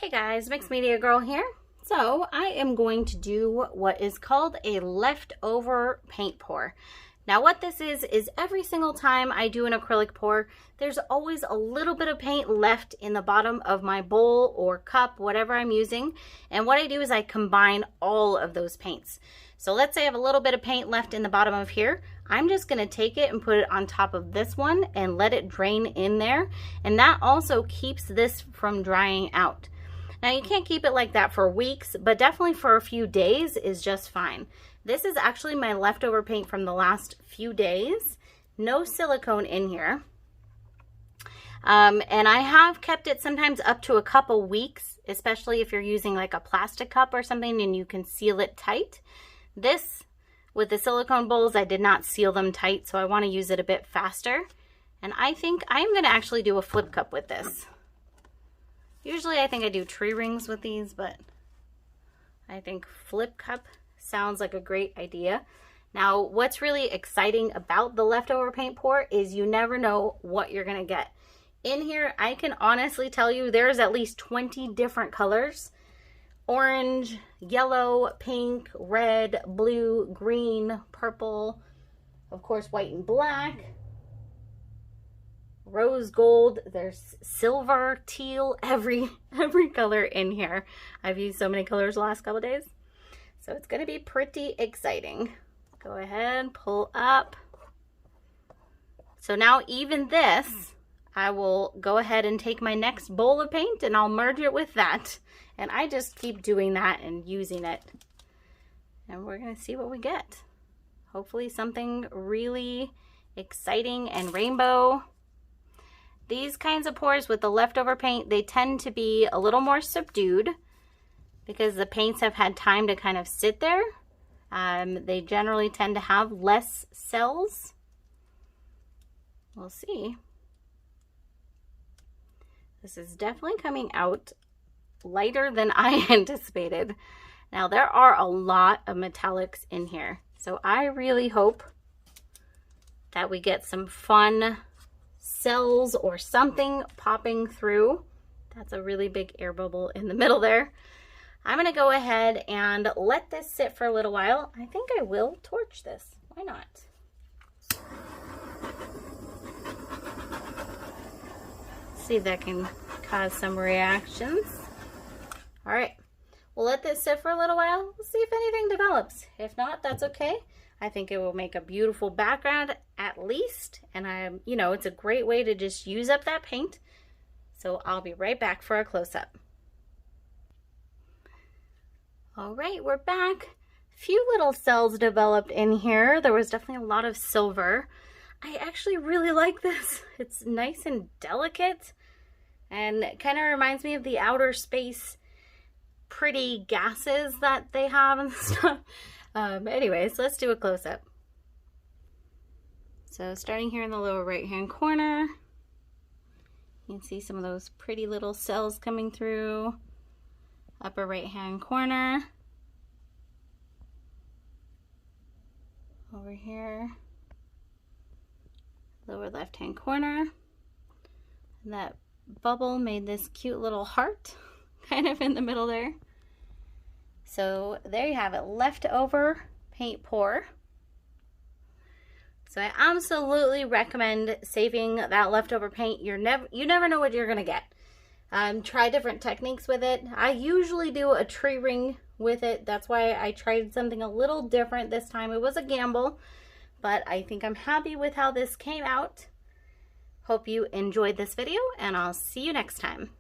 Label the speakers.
Speaker 1: Hey guys, Mixed Media Girl here. So I am going to do what is called a leftover paint pour. Now what this is every single time I do an acrylic pour, there's always a little bit of paint left in the bottom of my bowl or cup, whatever I'm using. And what I do is I combine all of those paints. So let's say I have a little bit of paint left in the bottom of here. I'm just going to take it and put it on top of this one and let it drain in there. And that also keeps this from drying out. Now you can't keep it like that for weeks, but definitely for a few days is just fine. This is actually my leftover paint from the last few days. No silicone in here. And I have kept it sometimes up to a couple weeks, especially if you're using like a plastic cup or something and you can seal it tight. This, with the silicone bowls, I did not seal them tight, so I want to use it a bit faster. And I think I'm going to actually do a flip cup with this. Usually I think I do tree rings with these, but I think flip cup sounds like a great idea. Now, what's really exciting about the leftover paint pour is you never know what you're going to get. In here, I can honestly tell you there's at least 20 different colors. Orange, yellow, pink, red, blue, green, purple, of course white and black. Rose gold, there's silver, teal, every color in here. I've used so many colors the last couple days. So it's going to be pretty exciting. Go ahead, pull up. So now even this, I will go ahead and take my next bowl of paint and I'll merge it with that. And I just keep doing that and using it. And we're going to see what we get. Hopefully something really exciting and rainbow. These kinds of pours with the leftover paint, they tend to be a little more subdued because the paints have had time to kind of sit there. They generally tend to have less cells. We'll see. This is definitely coming out lighter than I anticipated. Now there are a lot of metallics in here, so I really hope that we get some fun cells or something popping through. That's a really big air bubble in the middle there. I'm going to go ahead and let this sit for a little while. I think I will torch this. Why not? See if that can cause some reactions. All right, we'll let this sit for a little while. We'll see if anything develops. If not, that's okay. I think it will make a beautiful background at least. And it's a great way to just use up that paint. So I'll be right back for a close-up. All right, we're back. Few little cells developed in here. There was definitely a lot of silver. I actually really like this. It's nice and delicate and it kind of reminds me of the outer space pretty gases that they have and stuff. Anyways, let's do a close-up. So starting here in the lower right-hand corner, you can see some of those pretty little cells coming through. Upper right-hand corner. Over here. Lower left-hand corner. And that bubble made this cute little heart kind of in the middle there. So there you have it, leftover paint pour. So I absolutely recommend saving that leftover paint. You never know what you're gonna get. Try different techniques with it. I usually do a tree ring with it. That's why I tried something a little different this time. It was a gamble, but I think I'm happy with how this came out. Hope you enjoyed this video and I'll see you next time.